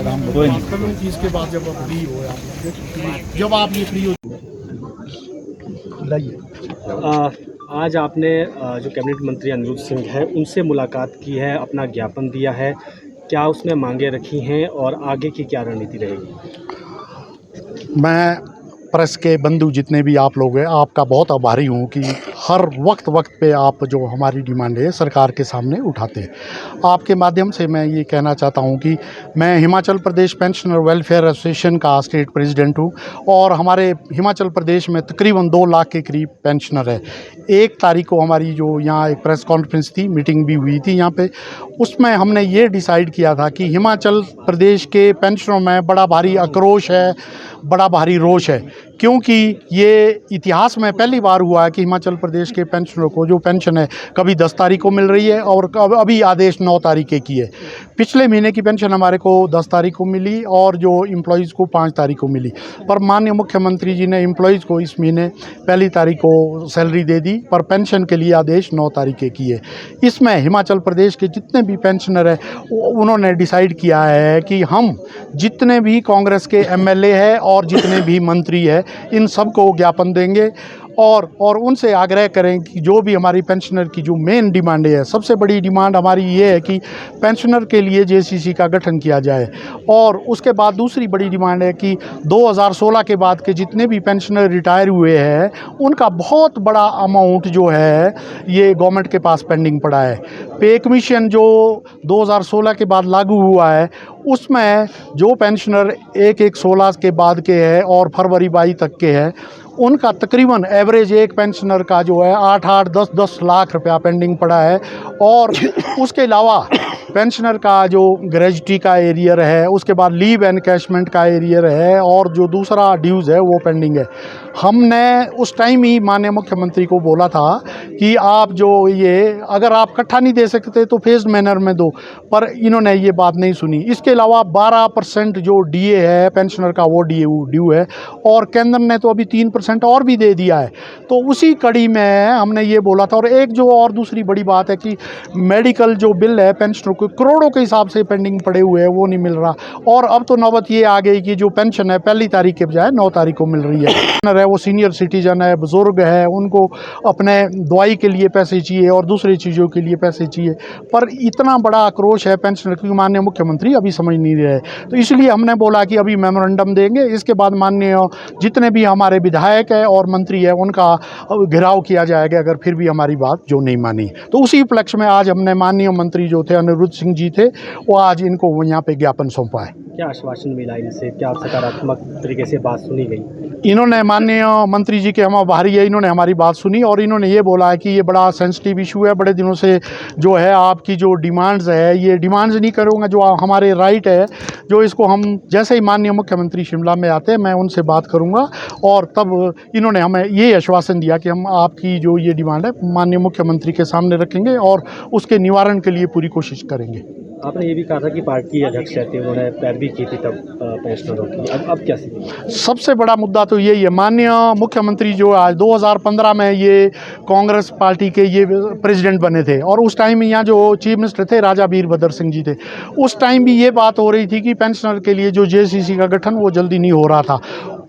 राम बात कर लूँ कि इसके बाद जब आप फ्री हो जब आप ये फ्री हो लाइए। आज आपने जो कैबिनेट मंत्री अनिरुद्ध सिंह है उनसे मुलाकात की है, अपना ज्ञापन दिया है, क्या उसमें मांगे रखी हैं और आगे की क्या रणनीति रहेगी? मैं प्रेस के बंधु जितने भी आप लोग हैं, आपका बहुत आभारी हूँ कि हर वक्त पे आप जो हमारी डिमांड है सरकार के सामने उठाते हैं। आपके माध्यम से मैं ये कहना चाहता हूँ कि मैं Himachal Pradesh pensioner welfare association का स्टेट प्रेसिडेंट हूँ और हमारे हिमाचल प्रदेश में तकरीबन 2 लाख के करीब पेंशनर है। 1 तारीख को हमारी जो यहाँ एक प्रेस कॉन्फ्रेंस थी, मीटिंग भी हुई थी यहाँ पे, उसमें हमने ये डिसाइड किया था कि हिमाचल प्रदेश के पेंशनरों में बड़ा भारी आक्रोश है, बड़ा भारी रोष है, क्योंकि ये इतिहास में पहली बार हुआ है कि हिमाचल प्रदेश के पेंशनरों को जो पेंशन है कभी 10 तारीख को मिल रही है और अभी आदेश 9 तारीख की है। पिछले महीने की पेंशन हमारे को 10 तारीख को मिली और जो एम्प्लॉयज़ को 5 तारीख को मिली, पर माननीय मुख्यमंत्री जी ने एम्प्लॉयज़ को इस महीने 1 तारीख को सैलरी दे दी, पर पेंशन के लिए आदेश 9 तारीख की है। इसमें हिमाचल प्रदेश के जितने भी पेंशनर हैं उन्होंने डिसाइड किया है कि हम जितने भी कांग्रेस के एमएलए हैं और जितने भी मंत्री हैं इन सबको ज्ञापन देंगे और उनसे आग्रह करें कि जो भी हमारी पेंशनर की जो मेन डिमांड है, सबसे बड़ी डिमांड हमारी ये है कि पेंशनर के लिए जेसीसी का गठन किया जाए। और उसके बाद दूसरी बड़ी डिमांड है कि 2016 के बाद के जितने भी पेंशनर रिटायर हुए हैं उनका बहुत बड़ा अमाउंट जो है ये गवर्नमेंट के पास पेंडिंग पड़ा है। पे कमीशन जो 2016 के बाद लागू हुआ है उसमें जो पेंशनर 1/1/16 के बाद के हैं और फरवरी 22 तक के हैं उनका तकरीबन एवरेज एक पेंशनर का जो है 8-8, 10-10 लाख रुपया पेंडिंग पड़ा है। और उसके अलावा पेंशनर का जो ग्रेजुटी का एरियर है, उसके बाद लीव एनकैशमेंट का एरियर है और जो दूसरा ड्यूज़ है वो पेंडिंग है। हमने उस टाइम ही माननीय मुख्यमंत्री को बोला था कि आप जो ये अगर आप इकट्ठा नहीं दे सकते तो फेज मैनर में दो, पर इन्होंने ये बात नहीं सुनी। इसके अलावा 12% जो डीए है पेंशनर का वो ड्यू है और केंद्र ने तो अभी 3% और भी दे दिया है। तो उसी कड़ी में हमने ये बोला था। और एक जो और दूसरी बड़ी बात है कि मेडिकल जो बिल है पेंशनर को करोड़ों के हिसाब से पेंडिंग पड़े हुए हैं, वो नहीं मिल रहा। और अब तो नौबत ये आ गई कि जो पेंशन है 1 तारीख के बजाय 9 तारीख को मिल रही है। वो सीनियर सिटीजन है, बुजुर्ग है, उनको अपने दवाई के लिए पैसे चाहिए और दूसरी चीज़ों के लिए पैसे चाहिए, पर इतना बड़ा आक्रोश है पेंशनर की माननीय मुख्यमंत्री अभी समझ नहीं रहे। तो इसलिए हमने बोला कि अभी मेमोरेंडम देंगे, इसके बाद माननीय जितने भी हमारे विधायक है और मंत्री है उनका घेराव किया जाएगा अगर फिर भी हमारी बात जो नहीं मानी। तो उसी उपलक्ष्य में आज हमने माननीय मंत्री जो थे अनिरुद्ध सिंह जी थे वो आज इनको यहाँ पे ज्ञापन सौंपा है। क्या आश्वासन मिला इनसे, क्या सकारात्मक तरीके से बात सुनी गई? इन्होंने माननीय मंत्री जी के हम आभारी है, इन्होंने हमारी बात सुनी और इन्होंने ये बोला है कि ये बड़ा सेंसिटिव इशू है, बड़े दिनों से जो है आपकी जो डिमांड्स है ये डिमांड्स नहीं करूँगा, जो हमारे राइट है जो इसको हम जैसे ही माननीय मुख्यमंत्री शिमला में आते हैं मैं उनसे बात करूँगा। और तब इन्होंने हमें ये आश्वासन दिया कि हम आपकी जो ये डिमांड है माननीय मुख्यमंत्री के सामने रखेंगे और उसके निवारण के लिए पूरी कोशिश करेंगे। आपने ये भी कहा था कि पार्टी अध्यक्ष रहते उन्होंने पैरवी की थी तब पेंशनरों की, अब क्या सबसे बड़ा मुद्दा तो यही है। माननीय मुख्यमंत्री जो आज 2015 में ये कांग्रेस पार्टी के ये प्रेसिडेंट बने थे और उस टाइम यहाँ जो चीफ मिनिस्टर थे राजा वीरभद्र सिंह जी थे, उस टाइम भी ये बात हो रही थी कि पेंशनर के लिए जो जेसीसी का गठन वो जल्दी नहीं हो रहा था।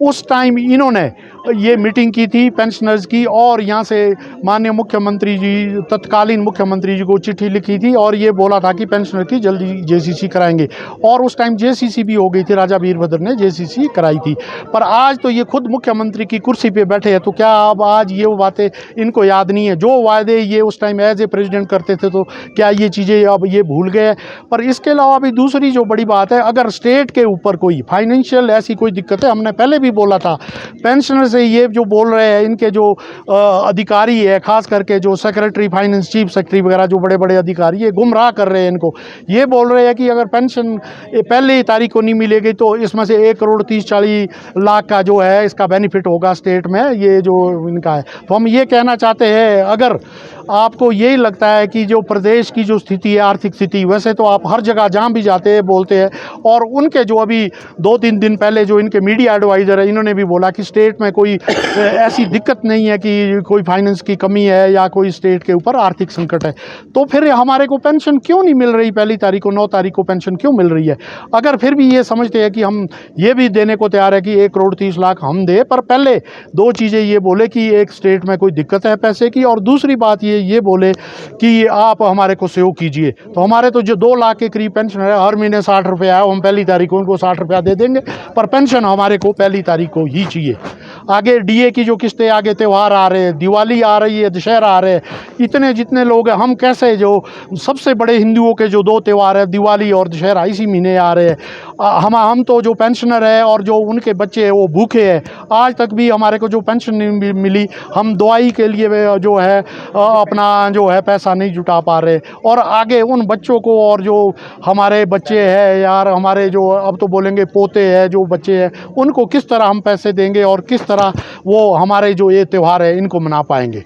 उस टाइम इन्होंने ये मीटिंग की थी पेंशनर्स की और यहाँ से माननीय मुख्यमंत्री जी तत्कालीन मुख्यमंत्री जी को चिट्ठी लिखी थी और ये बोला था कि पेंशनर की जल्दी जेसीसी कराएंगे और उस टाइम जेसीसी भी हो गई थी, राजा वीरभद्र ने जेसीसी कराई थी। पर आज तो ये खुद मुख्यमंत्री की कुर्सी पे बैठे हैं, तो क्या अब आज ये वो बातें इनको याद नहीं है जो वायदे ये उस टाइम एज ए प्रेसिडेंट करते थे, तो क्या ये चीज़ें अब ये भूल गए? पर इसके अलावा भी दूसरी जो बड़ी बात है, अगर स्टेट के ऊपर कोई फाइनेंशियल ऐसी कोई दिक्कत है, हमने पहले भी बोला था पेंशनर से ये जो बोल रहे हैं इनके जो अधिकारी है, खास करके जो सेक्रेटरी फाइनेंस, चीफ सेक्रेटरी वगैरह जो बड़े बड़े अधिकारी है, गुमराह कर रहे हैं इनको। ये बोल रहे हैं कि अगर पेंशन 1 तारीख को नहीं मिलेगी तो इसमें से 1,30,40 लाख का जो है इसका बेनिफिट होगा स्टेट में, ये जो इनका है। तो हम ये कहना चाहते हैं अगर आपको यही लगता है कि जो प्रदेश की जो स्थिति है, आर्थिक स्थिति, वैसे तो आप हर जगह जहाँ भी जाते हैं बोलते हैं और उनके जो अभी 2-3 दिन पहले जो इनके मीडिया एडवाइज़र फिर इन्होंने भी बोला कि स्टेट में कोई ऐसी दिक्कत नहीं है कि कोई फाइनेंस की कमी है या कोई स्टेट के ऊपर आर्थिक संकट है, तो फिर हमारे को पेंशन क्यों नहीं मिल रही? पहली तारीख को 9 तारीख को पेंशन क्यों मिल रही है? अगर फिर भी ये समझते हैं कि हम ये भी देने को तैयार है कि 1,30,00,000 हम दे, पर पहले 2 चीज़ें ये बोले कि एक स्टेट में कोई दिक्कत है पैसे की, और दूसरी बात ये बोले कि आप हमारे को सेव कीजिए। तो हमारे तो जो 2 लाख के करीब पेंशन है, हर महीने 60 रुपये है, हम पहली तारीख को उनको 60 रुपया दे देंगे, पर पेंशन हमारे को पहली तारीख को ही चाहिए। आगे डीए की जो किस्तें, आगे त्यौहार आ रहे हैं, दिवाली आ रही है, दशहरा आ रहे हैं, इतने जितने लोग हैं, हम कैसे जो सबसे बड़े हिंदुओं के जो 2 त्यौहार है, दिवाली और दशहरा इसी महीने आ रहे हैं, हम तो जो पेंशनर है और जो उनके बच्चे हैं वो भूखे हैं। आज तक भी हमारे को जो पेंशन नहीं मिली, हम दवाई के लिए जो है अपना जो है पैसा नहीं जुटा पा रहे, और आगे उन बच्चों को, और जो हमारे बच्चे हैं यार, हमारे जो अब तो बोलेंगे पोते हैं, जो बच्चे हैं, उनको किस तरह हम पैसे देंगे और किस तरह वो हमारे जो ये त्यौहार है इनको मना पाएंगे।